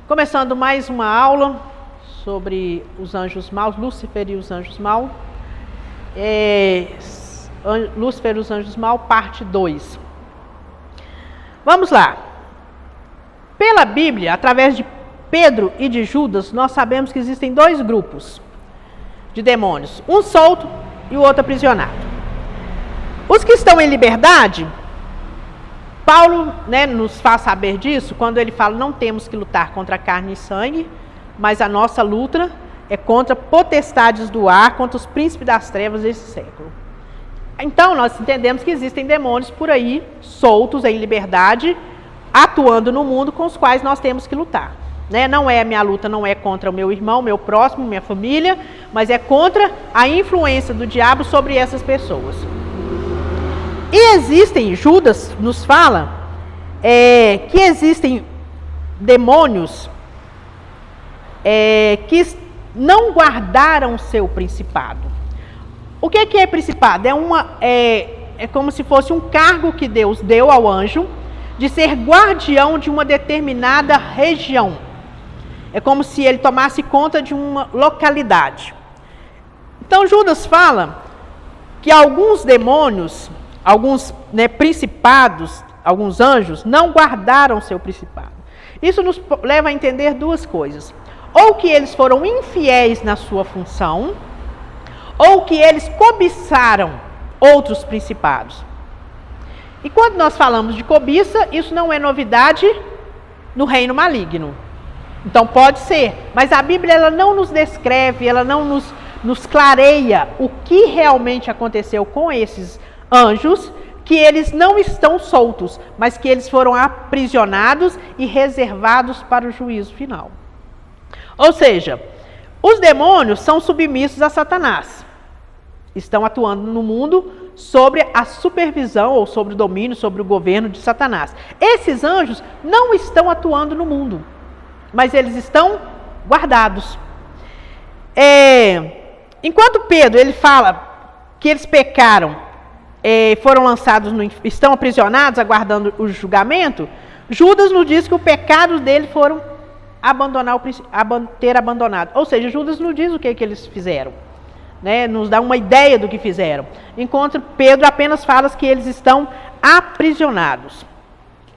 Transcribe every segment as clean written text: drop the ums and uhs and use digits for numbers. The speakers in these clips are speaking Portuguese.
Começando mais uma aula sobre os anjos maus, Lúcifer e os anjos maus. Lúcifer e os anjos maus, parte 2. Vamos lá. Pela Bíblia, através de Pedro e de Judas, nós sabemos que existem dois grupos de demônios, um solto e o outro aprisionado. Os que estão em liberdade, Paulo, nos faz saber disso quando ele fala: não temos que lutar contra carne e sangue, mas a nossa luta é contra potestades do ar, contra os príncipes das trevas desse século. Então nós entendemos que existem demônios por aí, soltos, em liberdade, atuando no mundo, com os quais nós temos que lutar. Não é a minha luta, não é contra o meu irmão, meu próximo, minha família, mas é contra a influência do diabo sobre essas pessoas. E existem, Judas nos fala, que existem demônios que não guardaram o seu principado. O que é principado? É como se fosse um cargo que Deus deu ao anjo de ser guardião de uma determinada região. É como se ele tomasse conta de uma localidade. Então Judas fala que alguns demônios, alguns principados, alguns anjos, não guardaram seu principado. Isso nos leva a entender duas coisas. Ou que eles foram infiéis na sua função, ou que eles cobiçaram outros principados. E quando nós falamos de cobiça, isso não é novidade no reino maligno. Então pode ser, mas a Bíblia ela não nos descreve, ela não nos clareia o que realmente aconteceu com esses anjos, que eles não estão soltos, mas que eles foram aprisionados e reservados para o juízo final. Ou seja, os demônios são submissos a Satanás. Estão atuando no mundo sobre a supervisão ou sobre o domínio, sobre o governo de Satanás. Esses anjos não estão atuando no mundo, mas eles estão guardados. Enquanto Pedro ele fala que eles pecaram, foram lançados, estão aprisionados, aguardando o julgamento, Judas nos diz que o pecado dele foram ter abandonado. Ou seja, Judas não diz o que eles fizeram, nos dá uma ideia do que fizeram. Enquanto Pedro apenas fala que eles estão aprisionados.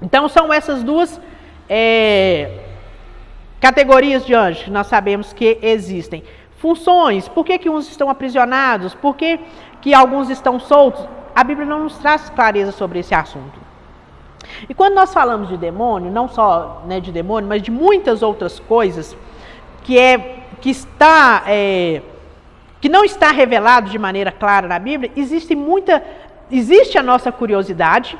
Então são essas duas categorias de anjos que nós sabemos que existem. Funções, por que uns estão aprisionados, por que alguns estão soltos? A Bíblia não nos traz clareza sobre esse assunto. E quando nós falamos de demônio, não só de demônio, mas de muitas outras coisas que não está revelado de maneira clara na Bíblia, existe a nossa curiosidade,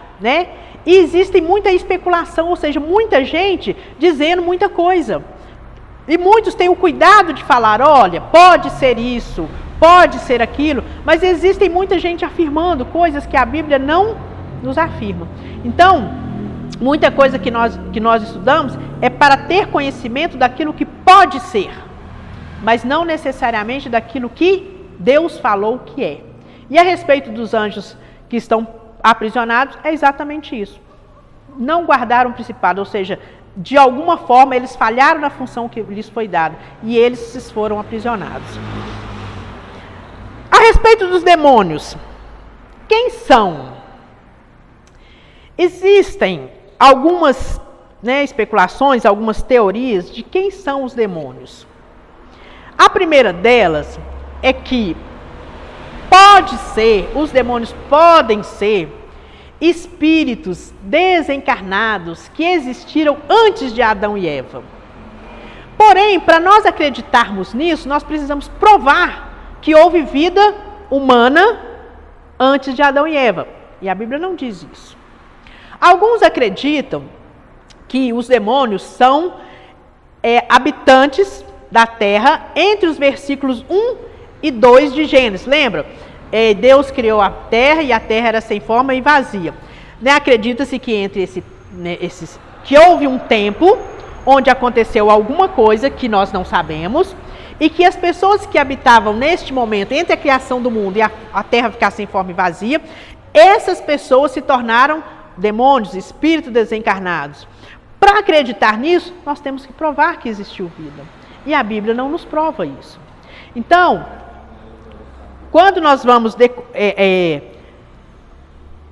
e existe muita especulação, ou seja, muita gente dizendo muita coisa. E muitos têm o cuidado de falar: olha, pode ser isso, pode ser aquilo, mas existe muita gente afirmando coisas que a Bíblia não nos afirma. Então, muita coisa que nós estudamos é para ter conhecimento daquilo que pode ser, mas não necessariamente daquilo que Deus falou que é. E a respeito dos anjos que estão aprisionados, é exatamente isso. Não guardaram o principado, ou seja, de alguma forma eles falharam na função que lhes foi dada e eles foram aprisionados. A respeito dos demônios, quem são? Existem algumas especulações, algumas teorias de quem são os demônios. A primeira delas é que os demônios podem ser espíritos desencarnados que existiram antes de Adão e Eva. Porém, para nós acreditarmos nisso, nós precisamos provar que houve vida humana antes de Adão e Eva. E a Bíblia não diz isso. Alguns acreditam que os demônios são habitantes da terra entre os versículos 1 e 2 de Gênesis. Lembra? Deus criou a terra e a terra era sem forma e vazia. Acredita-se que entre que houve um tempo onde aconteceu alguma coisa que nós não sabemos e que as pessoas que habitavam neste momento, entre a criação do mundo e a terra ficar sem forma e vazia, essas pessoas se tornaram demônios, espíritos desencarnados. Para para acreditar nisso, nós temos que provar que existiu vida. E a Bíblia não nos prova isso. Então, quando nós vamos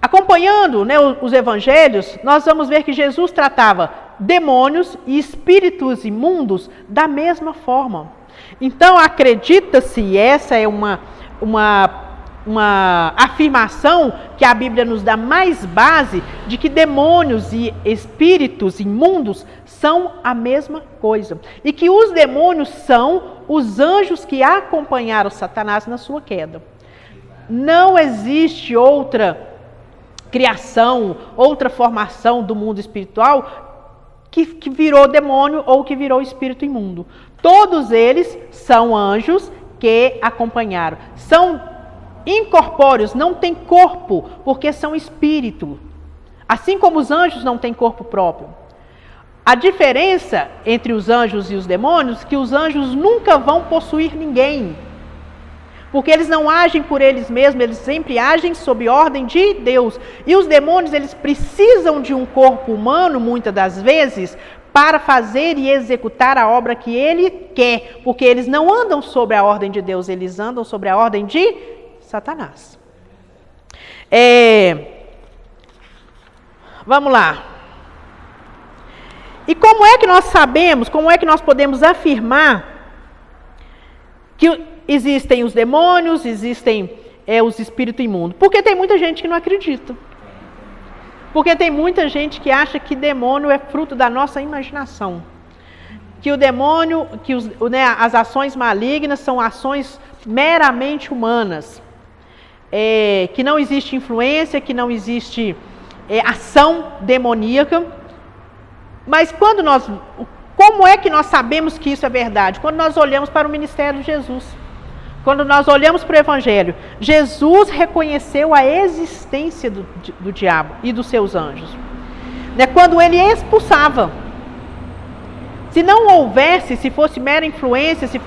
acompanhando, né, os evangelhos, nós vamos ver que Jesus tratava demônios e espíritos imundos da mesma forma. Então, acredita-se, essa é uma afirmação que a Bíblia nos dá mais base, de que demônios e espíritos imundos são a mesma coisa. E que os demônios são os anjos que acompanharam Satanás na sua queda. Não existe outra criação, outra formação do mundo espiritual que virou demônio ou que virou espírito imundo. Todos eles são anjos que acompanharam. São incorpóreos, não têm corpo, porque são espírito. Assim como os anjos não têm corpo próprio. A diferença entre os anjos e os demônios é que os anjos nunca vão possuir ninguém. Porque eles não agem por eles mesmos, eles sempre agem sob ordem de Deus. E os demônios, eles precisam de um corpo humano, muitas das vezes, para fazer e executar a obra que ele quer. Porque eles não andam sob a ordem de Deus, eles andam sob a ordem de Satanás. Vamos lá. E como é que nós sabemos, como é que nós podemos afirmar que existem os demônios, existem os espíritos imundos? Porque tem muita gente que não acredita. Porque tem muita gente que acha que demônio é fruto da nossa imaginação. Que o demônio, as ações malignas são ações meramente humanas. Que não existe influência, que não existe ação demoníaca. Mas como é que nós sabemos que isso é verdade? Quando nós olhamos para o ministério de Jesus. Quando nós olhamos para o Evangelho, Jesus reconheceu a existência do diabo e dos seus anjos. Quando ele expulsava. Se não houvesse, se fosse mera influência, se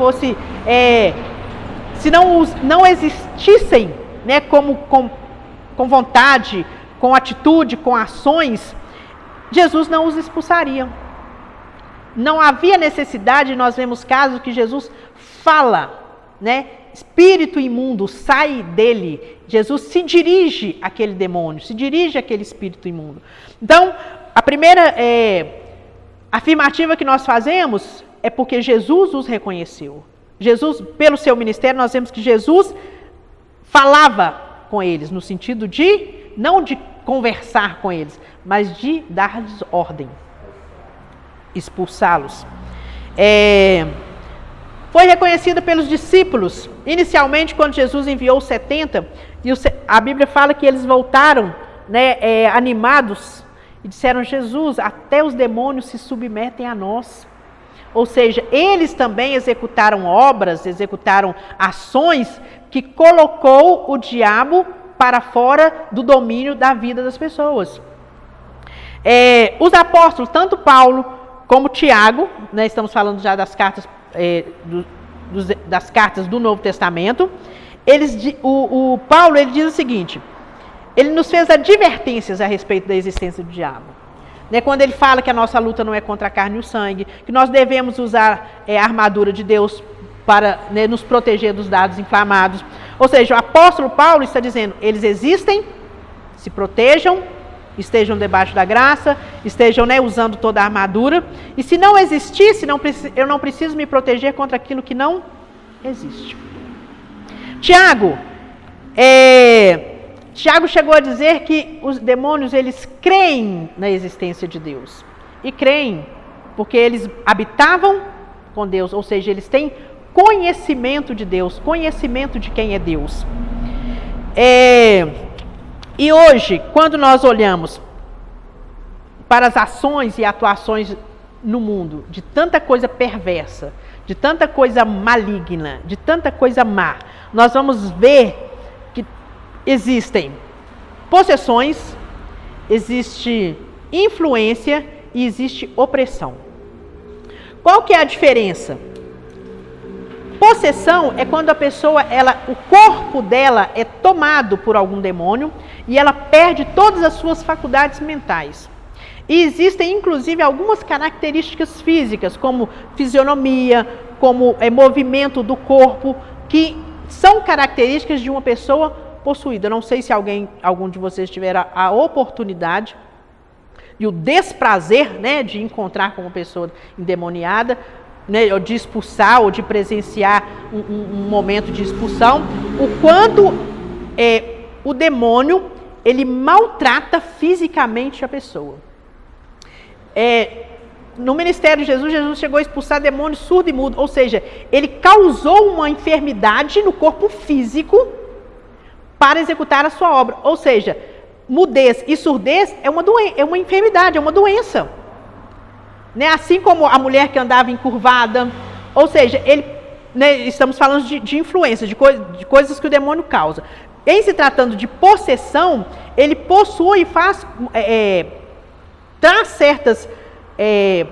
não existissem, né, com vontade, com atitude, com ações, Jesus não os expulsaria. Não havia necessidade, nós vemos casos que Jesus fala, né? Espírito imundo, sai dele. Jesus se dirige àquele demônio, se dirige àquele espírito imundo. Então, a primeira afirmativa que nós fazemos é porque Jesus os reconheceu. Jesus, pelo seu ministério, nós vemos que Jesus falava com eles, no sentido não de conversar com eles, mas de dar-lhes ordem, expulsá-los. Foi reconhecida pelos discípulos, inicialmente quando Jesus enviou os 70, e a Bíblia fala que eles voltaram, né, animados, e disseram: Jesus, até os demônios se submetem a nós. Ou seja, eles também executaram obras, executaram ações que colocou o diabo para fora do domínio da vida das pessoas. Os apóstolos, tanto Paulo como Tiago, né, estamos falando já das cartas, das cartas do Novo Testamento, o Paulo ele diz o seguinte: ele nos fez advertências a respeito da existência do diabo. Quando ele fala que a nossa luta não é contra a carne e o sangue, que nós devemos usar a armadura de Deus para, né, nos proteger dos dardos inflamados. Ou seja, o apóstolo Paulo está dizendo: eles existem, se protejam, estejam debaixo da graça, estejam, né, usando toda a armadura. E se não existisse, eu não preciso me proteger contra aquilo que não existe. Tiago chegou a dizer que os demônios, eles creem na existência de Deus. E creem porque eles habitavam com Deus, ou seja, eles têm conhecimento de Deus, conhecimento de quem é Deus. E hoje, quando nós olhamos para as ações e atuações no mundo, de tanta coisa perversa, de tanta coisa maligna, de tanta coisa má, nós vamos ver que existem possessões, existe influência e existe opressão. Qual que é a diferença? Possessão é quando a pessoa, o corpo dela é tomado por algum demônio e ela perde todas as suas faculdades mentais. E existem, inclusive, algumas características físicas, como fisionomia, como movimento do corpo, que são características de uma pessoa possuída. Não sei se algum de vocês tiver a oportunidade e o desprazer, né, de encontrar com uma pessoa endemoniada, né, ou de expulsar, ou de presenciar um momento de expulsão, o quanto o demônio, ele maltrata fisicamente a pessoa. No ministério de Jesus, Jesus chegou a expulsar demônios surdo e mudo, ou seja, ele causou uma enfermidade no corpo físico para executar a sua obra. Ou seja, mudez e surdez é uma enfermidade, é uma doença. Né? Assim como a mulher que andava encurvada, ou seja, estamos falando de influência, de coisas que o demônio causa. Em se tratando de possessão, ele possui e traz certos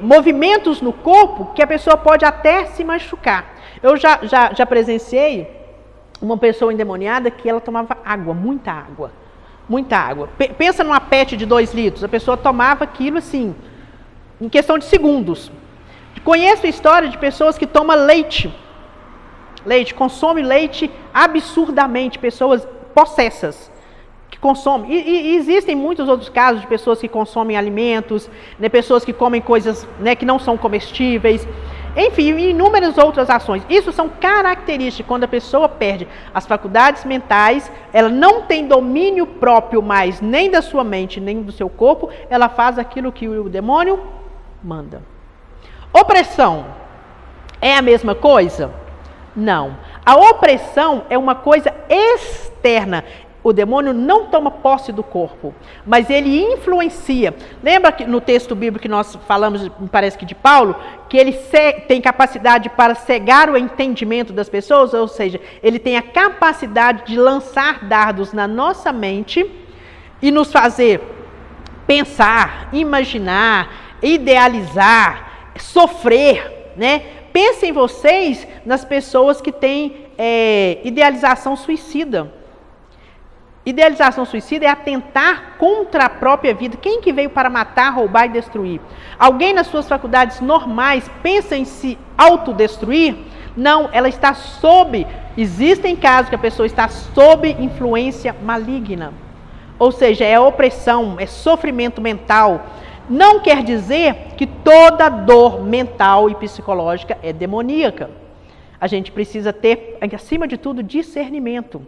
movimentos no corpo que a pessoa pode até se machucar. Eu já presenciei uma pessoa endemoniada que ela tomava água, muita água. Muita água. Pensa numa PET de 2 litros, a pessoa tomava aquilo assim, em questão de segundos. Conheço a história de pessoas que tomam leite, consomem leite absurdamente, pessoas possessas que consomem. E existem muitos outros casos de pessoas que consomem alimentos, né, pessoas que comem coisas, né, que não são comestíveis. Enfim, inúmeras outras ações. Isso são características quando a pessoa perde as faculdades mentais, ela não tem domínio próprio mais, nem da sua mente, nem do seu corpo, ela faz aquilo que o demônio manda. Opressão é a mesma coisa? Não. A opressão é uma coisa externa. O demônio não toma posse do corpo, mas ele influencia. Lembra que no texto bíblico que nós falamos, me parece que de Paulo, que ele tem capacidade para cegar o entendimento das pessoas? Ou seja, ele tem a capacidade de lançar dardos na nossa mente e nos fazer pensar, imaginar, idealizar, sofrer, né? Pensem vocês nas pessoas que têm idealização suicida. Idealização suicida é atentar contra a própria vida. Quem que veio para matar, roubar e destruir? Alguém nas suas faculdades normais pensa em se autodestruir? Não, ela está existem casos que a pessoa está sob influência maligna. Ou seja, é opressão, é sofrimento mental. Não quer dizer que toda dor mental e psicológica é demoníaca. A gente precisa ter, acima de tudo, discernimento.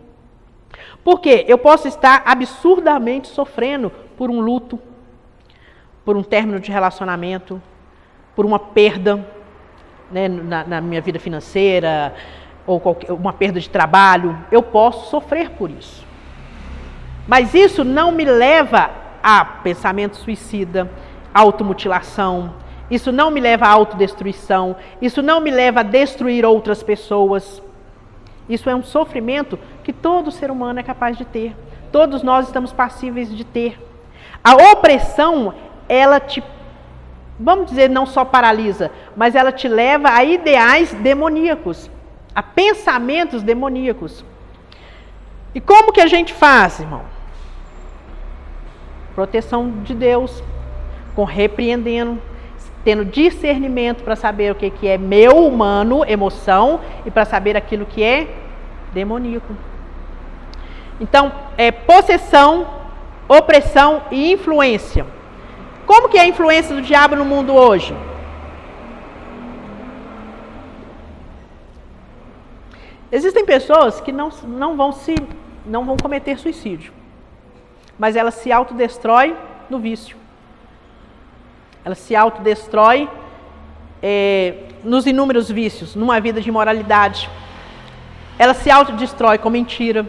Porque eu posso estar absurdamente sofrendo por um luto, por um término de relacionamento, por uma perda, né, na minha vida financeira, ou uma perda de trabalho. Eu posso sofrer por isso. Mas isso não me leva a pensamento suicida, automutilação. Isso não me leva à autodestruição. Isso não me leva a destruir outras pessoas. Isso é um sofrimento que todo ser humano é capaz de ter. Todos nós estamos passíveis de ter. A opressão, vamos dizer, não só paralisa, mas ela te leva a ideais demoníacos, a pensamentos demoníacos. E como que a gente faz, irmão? Proteção de Deus, repreendendo, tendo discernimento para saber o que é meu humano, emoção, e para saber aquilo que é demoníaco. Então, possessão, opressão e influência. Como que é a influência do diabo no mundo hoje? Existem pessoas que não vão cometer suicídio, mas elas se autodestroem no vício. Ela se autodestrói nos inúmeros vícios, numa vida de imoralidade. Ela se autodestrói com mentira.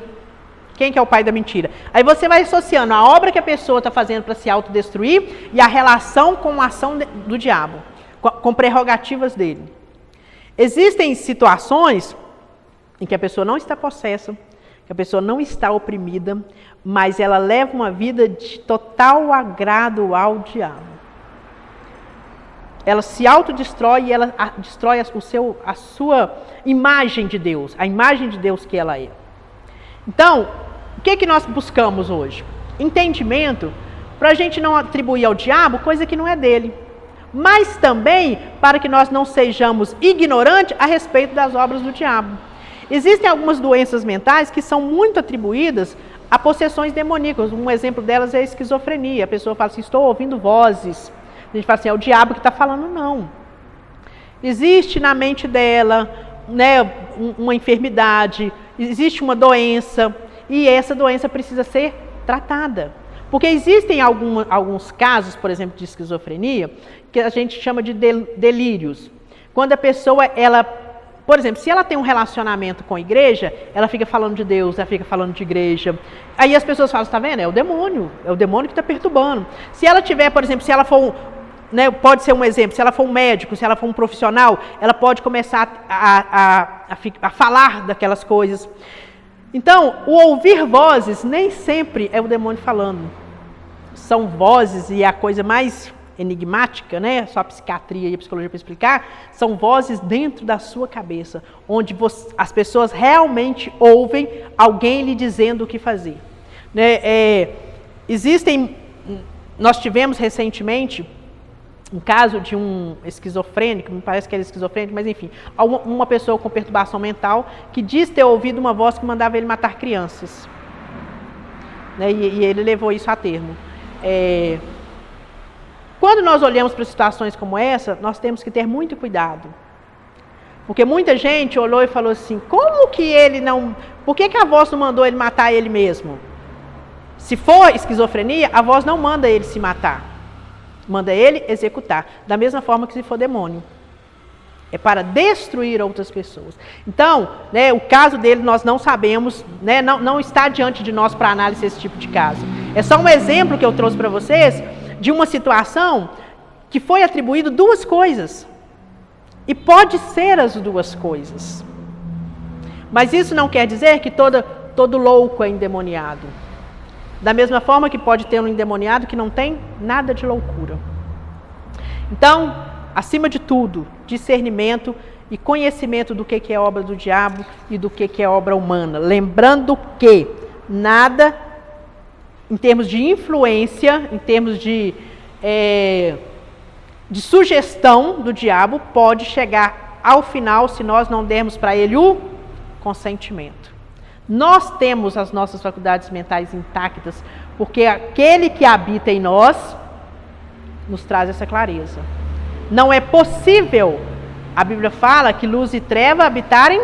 Quem que é o pai da mentira? Aí você vai associando a obra que a pessoa está fazendo para se autodestruir e a relação com a ação do diabo, com prerrogativas dele. Existem situações em que a pessoa não está possessa, que a pessoa não está oprimida, mas ela leva uma vida de total agrado ao diabo. Ela se autodestrói e ela destrói a sua imagem de Deus, a imagem de Deus que ela é. Então, o que nós buscamos hoje? Entendimento para a gente não atribuir ao diabo coisa que não é dele. Mas também para que nós não sejamos ignorantes a respeito das obras do diabo. Existem algumas doenças mentais que são muito atribuídas a possessões demoníacas. Um exemplo delas é a esquizofrenia. A pessoa fala assim, estou ouvindo vozes. A gente fala assim, é o diabo que está falando. Não. Existe na mente dela, né, uma enfermidade, existe uma doença, e essa doença precisa ser tratada. Porque existem alguns casos, por exemplo, de esquizofrenia, que a gente chama de delírios. Quando a pessoa, por exemplo, se ela tem um relacionamento com a igreja, ela fica falando de Deus, ela fica falando de igreja. Aí as pessoas falam, está vendo? É o demônio que está perturbando. Se ela tiver, por exemplo, se ela for, né, pode ser um exemplo, se ela for um médico, se ela for um profissional, ela pode começar a falar daquelas coisas. Então, o ouvir vozes nem sempre é o demônio falando. São vozes, e a coisa mais enigmática, né? Só a psiquiatria e a psicologia para explicar, são vozes dentro da sua cabeça, onde as pessoas realmente ouvem alguém lhe dizendo o que fazer. Né? Nós tivemos recentemente um caso de um esquizofrênico, me parece que era esquizofrênico, mas enfim, uma pessoa com perturbação mental que diz ter ouvido uma voz que mandava ele matar crianças. Né? E ele levou isso a termo. Quando nós olhamos para situações como essa, nós temos que ter muito cuidado. Porque muita gente olhou e falou assim, como que ele não... Por que a voz não mandou ele matar ele mesmo? Se for esquizofrenia, a voz não manda ele se matar. Manda ele executar. Da mesma forma que se for demônio. É para destruir outras pessoas. Então, né, o caso dele nós não sabemos, né, não está diante de nós para análise esse tipo de caso. É só um exemplo que eu trouxe para vocês de uma situação que foi atribuído duas coisas. E pode ser as duas coisas. Mas isso não quer dizer que todo louco é endemoniado. Da mesma forma que pode ter um endemoniado que não tem nada de loucura. Então, acima de tudo, discernimento e conhecimento do que é obra do diabo e do que é obra humana. Lembrando que nada, em termos de influência, em termos de sugestão do diabo, pode chegar ao final se nós não dermos para ele o consentimento. Nós temos as nossas faculdades mentais intactas, porque aquele que habita em nós nos traz essa clareza. Não é possível, a Bíblia fala que luz e treva habitarem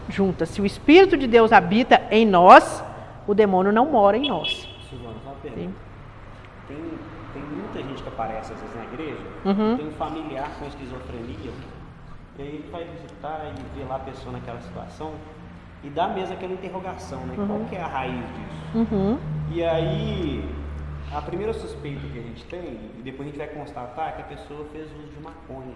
juntas. Se o Espírito de Deus habita em nós, o demônio não mora em nós. Silvana, só uma pergunta. Tem muita gente que aparece às vezes na igreja, tem um familiar com esquizofrenia, e aí ele vai visitar e vê lá a pessoa naquela situação, e dá mesmo aquela interrogação, né? Qual que é a raiz disso? E aí, a primeira suspeita que a gente tem, e depois a gente vai constatar, é que a pessoa fez uso de maconha.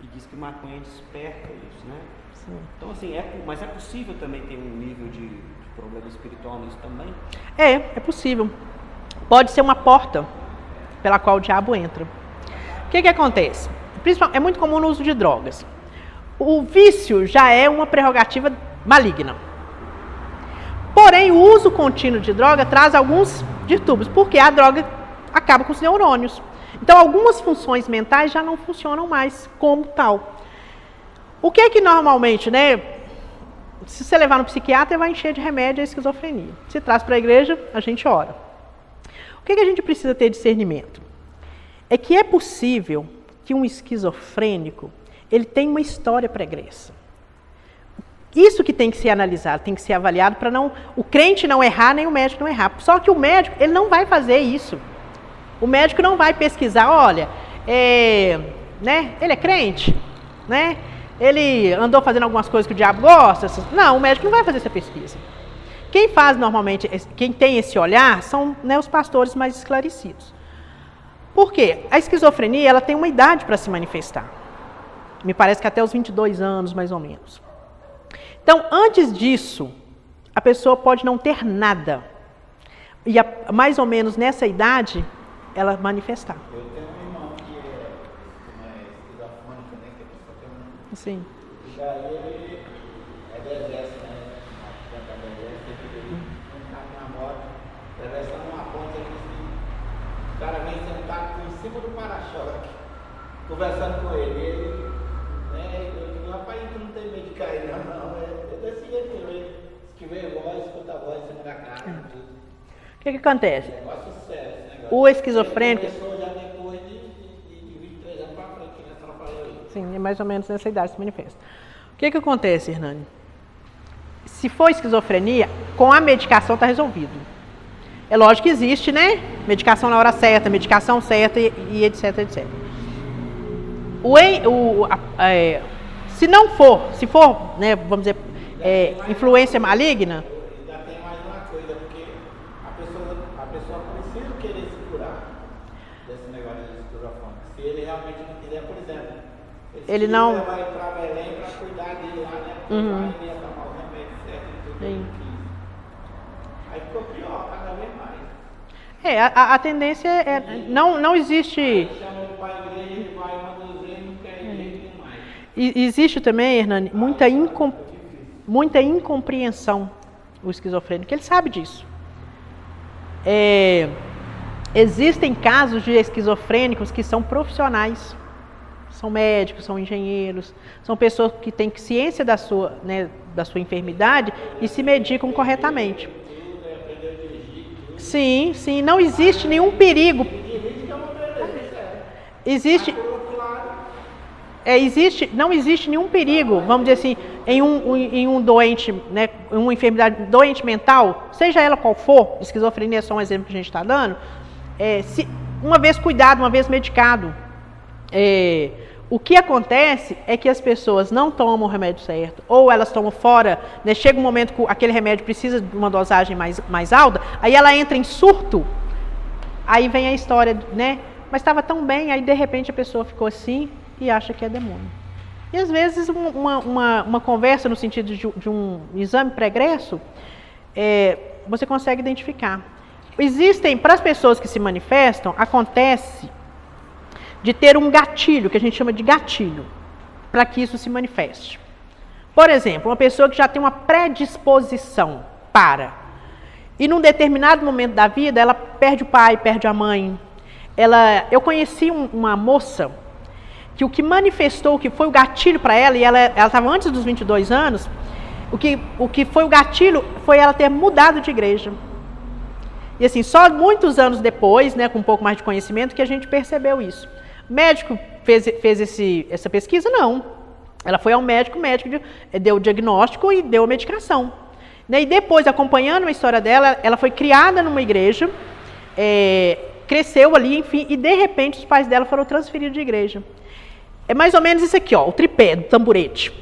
E diz que maconha desperta isso, né? Sim. Então, assim, mas é possível também ter um nível de problema espiritual nisso também? É possível. Pode ser uma porta pela qual o diabo entra. O que acontece? É muito comum no uso de drogas. O vício já é uma prerrogativa maligna. Porém, o uso contínuo de droga traz alguns distúrbios, porque a droga acaba com os neurônios. Então, algumas funções mentais já não funcionam mais como tal. O que normalmente, né? Se você levar no psiquiatra, vai encher de remédio a esquizofrenia. Se traz para a igreja, a gente ora. O que a gente precisa ter discernimento? É que é possível que um esquizofrênico, ele tenha uma história pregressa. Isso que tem que ser analisado, tem que ser avaliado para o crente não errar, nem o médico não errar. Só que o médico, ele não vai fazer isso. O médico não vai pesquisar, olha, né, ele é crente, né? Ele andou fazendo algumas coisas que o diabo gosta. Não, o médico não vai fazer essa pesquisa. Quem faz normalmente, quem tem esse olhar, são, né, os pastores mais esclarecidos. Por quê? A esquizofrenia, ela tem uma idade para se manifestar. Me parece que até os 22 anos, mais ou menos. Então, antes disso, a pessoa pode não ter nada. E mais ou menos nessa idade, ela manifestar. Eu tenho um irmão que é esquizofrênico, né? Que a pessoa tem um... Sim. E daí ele é do exército, né? Do exército, ele não tá na moto, atravessando uma ponte, ele em cima do para-choque, conversando com ele, né? Eu digo, rapaz, tu não tem medo de cair, não. É desse jeito mesmo. Que vê voz, escuta a voz em cima da casa, tudo. O que acontece? Negócio sério, esse negócio. O esquizofrênico... Ele começou já depois de 23 anos pra frente, que nós trabalhamos isso. Sim, é mais ou menos nessa idade se manifesta. O que acontece, Hernani? Se for esquizofrenia, com a medicação está resolvido. É lógico que existe, né? Medicação na hora certa, medicação certa e etc, etc. Se for, né, vamos dizer, influência maligna... Ainda tem mais uma coisa, porque a pessoa precisa querer se curar desse negócio de esquizofrênico. Se ele realmente não quiser, por exemplo, ele não... vai para Belém para cuidar dele lá, né? Porque lá ele ia tomar o remédio certo e tudo. Sim. Aí ficou pior, cada vez mais. A tendência é... Não existe... Aí chama ele para a igreja, ele vai uma dúzia e não quer ir mais. Existe também, Hernani, muita incompreensão o esquizofrênico. Ele sabe disso. Existem casos de esquizofrênicos que são profissionais. São médicos, são engenheiros, são pessoas que têm ciência da sua enfermidade e se medicam corretamente. Sim, não existe nenhum perigo. Não existe nenhum perigo, vamos dizer assim, em um doente, né, uma enfermidade doente mental, seja ela qual for, esquizofrenia é só um exemplo que a gente está dando, se uma vez cuidado, uma vez medicado, o que acontece é que as pessoas não tomam o remédio certo, ou elas tomam fora, né, chega um momento que aquele remédio precisa de uma dosagem mais alta, aí ela entra em surto, aí vem a história, né, mas estava tão bem, aí de repente a pessoa ficou assim e acha que é demônio. E às vezes uma conversa no sentido de um exame pregresso, você consegue identificar. Existem, para as pessoas que se manifestam, acontece de ter um gatilho, que a gente chama de gatilho, para que isso se manifeste. Por exemplo, uma pessoa que já tem uma predisposição e num determinado momento da vida, ela perde o pai, perde a mãe. Eu conheci uma moça que o que manifestou, o que foi o gatilho para ela, e ela estava antes dos 22 anos, o que foi o gatilho foi ela ter mudado de igreja. E assim, só muitos anos depois, né, com um pouco mais de conhecimento, que a gente percebeu isso. O médico fez essa pesquisa? Não. Ela foi ao médico, o médico deu o diagnóstico e deu a medicação. E depois, acompanhando a história dela, ela foi criada numa igreja, cresceu ali, enfim, e de repente os pais dela foram transferidos de igreja. É mais ou menos isso aqui, ó, o tripé do tamborete.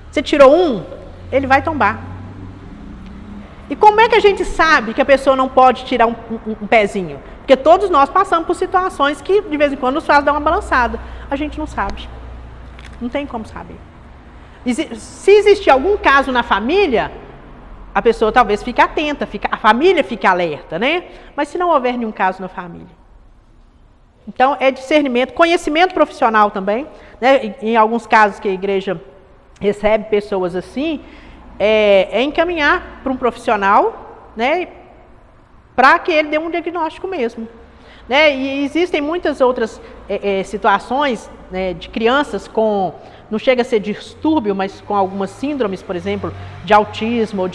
Você tirou um, ele vai tombar. E como é que a gente sabe que a pessoa não pode tirar um pezinho? Porque todos nós passamos por situações que de vez em quando nos faz dar uma balançada. A gente não sabe. Não tem como saber. Se existir algum caso na família, a pessoa talvez fique atenta, a família fique alerta, né? Mas se não houver nenhum caso na família. Então, é discernimento, conhecimento profissional também, né? Em alguns casos que a igreja recebe pessoas assim, encaminhar para um profissional, né? Para que ele dê um diagnóstico mesmo. Né? E existem muitas outras situações, né, de crianças não chega a ser distúrbio, mas com algumas síndromes, por exemplo, de autismo, ou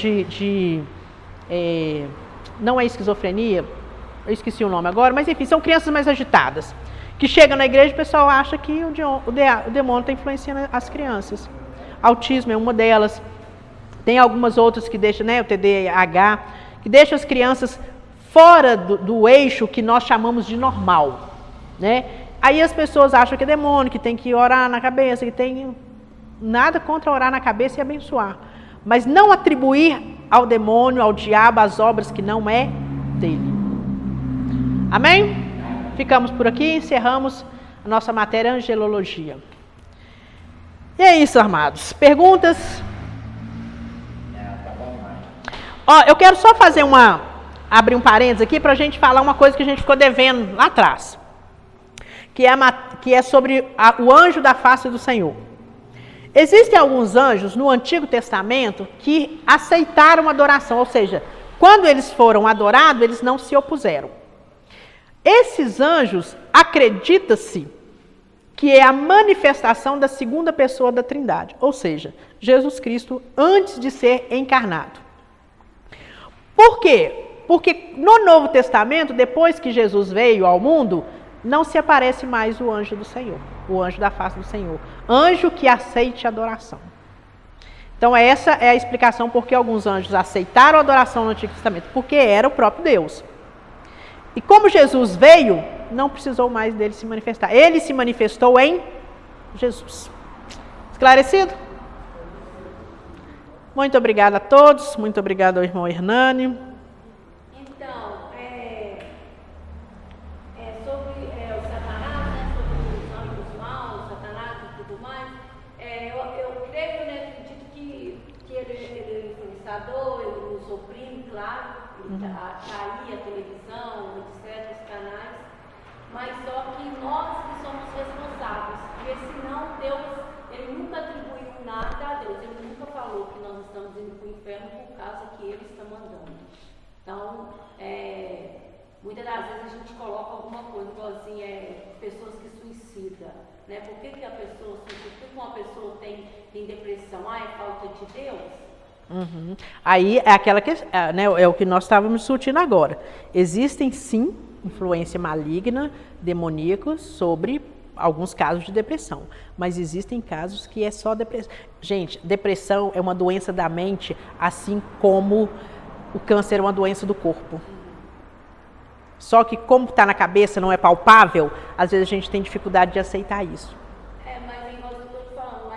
não é esquizofrenia, eu esqueci o nome agora, mas enfim, são crianças mais agitadas, que chegam na igreja e o pessoal acha que o demônio está influenciando as crianças. Autismo é uma delas, tem algumas outras que deixam, né, o TDAH, que deixam as crianças fora do eixo que nós chamamos de normal, né? Aí as pessoas acham que é demônio, que tem que orar na cabeça, que tem nada contra orar na cabeça e abençoar, mas não atribuir ao demônio, ao diabo, as obras que não é dele. Amém? Ficamos por aqui, encerramos a nossa matéria Angelologia. E é isso, amados. Perguntas? Ó, eu quero só fazer abrir um parênteses aqui para a gente falar uma coisa que a gente ficou devendo lá atrás, que é sobre o anjo da face do Senhor. Existem alguns anjos no Antigo Testamento que aceitaram a adoração, ou seja, quando eles foram adorados, eles não se opuseram. Esses anjos, acredita-se que é a manifestação da segunda pessoa da Trindade, ou seja, Jesus Cristo antes de ser encarnado. Por quê? Porque no Novo Testamento, depois que Jesus veio ao mundo, não se aparece mais o anjo do Senhor, o anjo da face do Senhor, anjo que aceite adoração. Então essa é a explicação por que alguns anjos aceitaram a adoração no Antigo Testamento, porque era o próprio Deus. E como Jesus veio, não precisou mais dele se manifestar. Ele se manifestou em Jesus. Esclarecido? Muito obrigada a todos. Muito obrigado ao irmão Hernani. Então, sobre o Satanás, né, sobre os anjos maus, Satanás e tudo mais, eu creio, né, acredito que ele é influenciador, ele nos oprime, claro, ele tá aí a televisão, etc., os canais, mas só que nós que somos responsáveis, porque senão Deus, ele nunca atribuiu nada a Deus, ele nunca falou que nós estamos indo para o inferno por causa que ele está mandando. Então, muitas das vezes a gente coloca alguma coisa, igual assim, pessoas que suicidam, né? Por que a pessoa suicida? Por que uma pessoa tem depressão? É falta de Deus? Uhum. Aí é aquela que, né, é o que nós estávamos discutindo agora. Existem sim influência maligna, demoníacos sobre alguns casos de depressão, mas existem casos que é só depressão. Gente, depressão é uma doença da mente, assim como o câncer é uma doença do corpo. Só que como está na cabeça, não é palpável, às vezes a gente tem dificuldade de aceitar isso. Mas igualzinho eu estou te falando,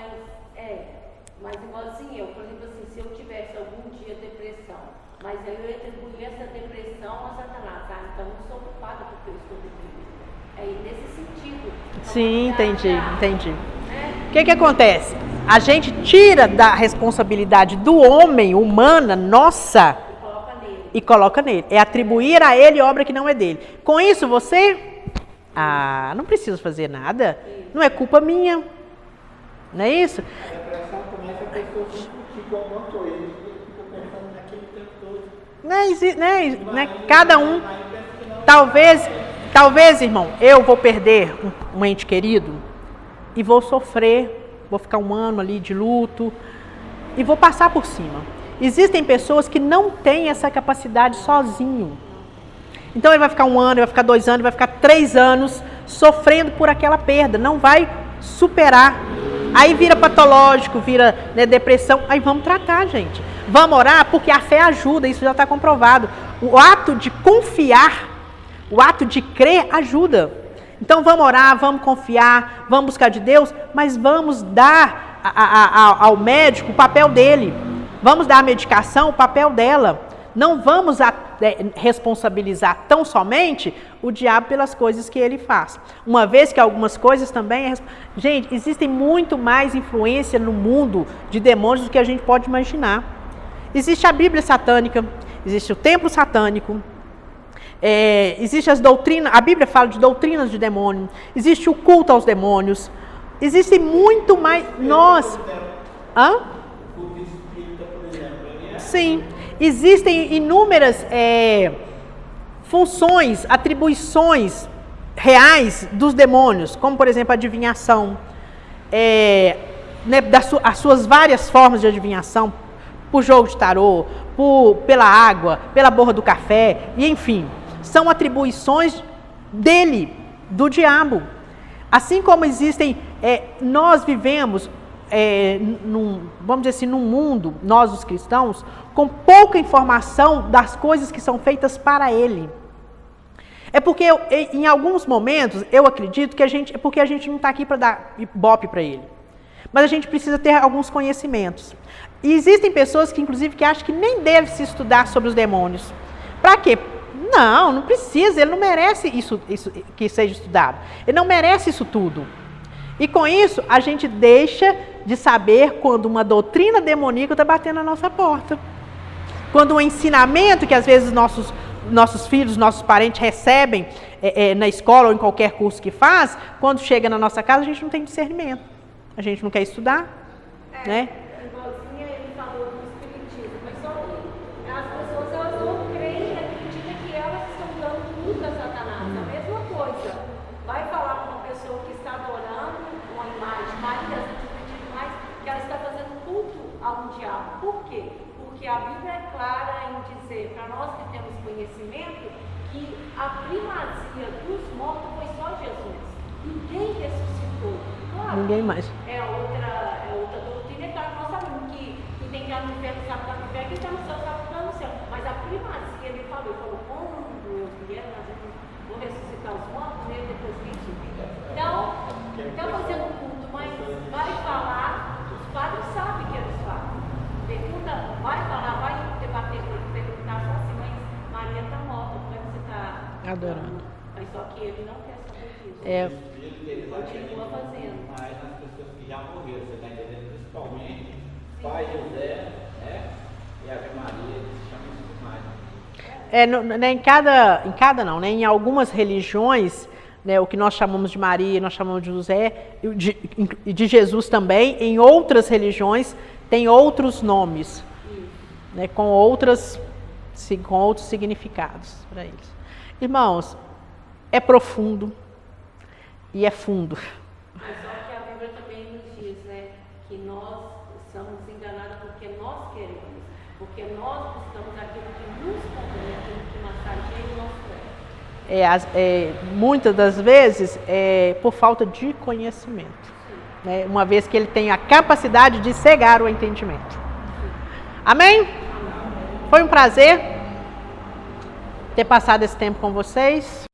mas igualzinho eu, por exemplo assim, se eu tivesse algum dia depressão, mas aí eu atribuir essa depressão a Satanás, tá? Então eu sou culpada porque eu estou deprimida. Nesse sentido. Sim, entendi. O que acontece? A gente tira da responsabilidade do homem, humana, nossa, e coloca nele. É atribuir a ele obra que não é dele. Com isso, você... não preciso fazer nada. Não é culpa minha. Não é isso? A depressão começa a pessoa discutir alguma coisa. E fica pensando naquele tempo todo. Não é cada um... Talvez, irmão, eu vou perder um ente querido e vou sofrer, vou ficar um ano ali de luto e vou passar por cima. Existem pessoas que não têm essa capacidade sozinho. Então ele vai ficar 1 ano, ele vai ficar 2 anos, ele vai ficar 3 anos sofrendo por aquela perda, não vai superar. Aí vira patológico, vira, né, depressão, aí vamos tratar, gente. Vamos orar porque a fé ajuda, isso já está comprovado. O ato de confiar, o ato de crer ajuda. Então vamos orar, vamos confiar, vamos buscar de Deus, mas vamos dar ao médico o papel dele. Vamos dar à medicação o papel dela. Não vamos responsabilizar tão somente o diabo pelas coisas que ele faz. Uma vez que algumas coisas também... Gente, existe muito mais influência no mundo de demônios do que a gente pode imaginar. Existe a Bíblia satânica, existe o templo satânico, existe as doutrinas, a Bíblia fala de doutrinas de demônio, existe o culto aos demônios, existe muito mais... Sim, existem inúmeras funções, atribuições reais dos demônios, como por exemplo a adivinhação, as suas várias formas de adivinhação, por jogo de tarô, pela água, pela borra do café, e enfim, são atribuições dele, do diabo. Assim como existem, nós vivemos... vamos dizer assim, num mundo, nós os cristãos, com pouca informação das coisas que são feitas para ele. É porque em alguns momentos eu acredito que é porque a gente não está aqui para dar ibope para ele. Mas a gente precisa ter alguns conhecimentos. E existem pessoas que inclusive que acham que nem deve se estudar sobre os demônios. Para quê? Não precisa, ele não merece isso que seja estudado. Ele não merece isso tudo. E com isso, a gente deixa de saber quando uma doutrina demoníaca está batendo na nossa porta. Quando um ensinamento que às vezes nossos filhos, nossos parentes recebem na escola ou em qualquer curso que faz, quando chega na nossa casa, a gente não tem discernimento. A gente não quer estudar, né? Igualzinho ele falou do espiritismo, mas só que as pessoas elas não creem e acreditam que elas estão dando tudo a Satanás. Da coisa, vai falar com uma pessoa que está adorando uma imagem, Maria, que ela está fazendo culto a um diabo. Por quê? Porque a Bíblia é clara em dizer, para nós que temos conhecimento, que a primazia dos mortos foi só Jesus. Ninguém ressuscitou. Claro, Ninguém mais. é outra doutrina, então nós sabemos que quem está no inferno sabe que está no inferno, quem está no céu sabe que está no céu. Mas a primazia, ele falou, quando eu vier, vou ressuscitar os mortos, e depois vem subir. Então, está fazendo culto, mas vai falar, os padres sabem que eles falam. Pergunta, vai falar, vai debater com ele, perguntar só assim, mas Maria está morta, como é que você está Adorando. Mas só que ele não quer saber disso. Ele continua fazendo. Mas nas pessoas que já morreram, você está entendendo? Principalmente Pai José, né? E Ave Maria, que se chama isso mais. Em algumas religiões, né, o que nós chamamos de Maria, nós chamamos de José, e de Jesus também, em outras religiões tem outros nomes, né, com outros significados para eles. Irmãos, é profundo e é fundo. Mas só que a Bíblia também nos diz, né, que nós somos enganados porque nós queremos, porque nós buscamos aquilo que nos convém, aquilo que massageia o nosso ego. Muitas das vezes é por falta de conhecimento, né, uma vez que ele tem a capacidade de cegar o entendimento. Amém? Foi um prazer ter passado esse tempo com vocês.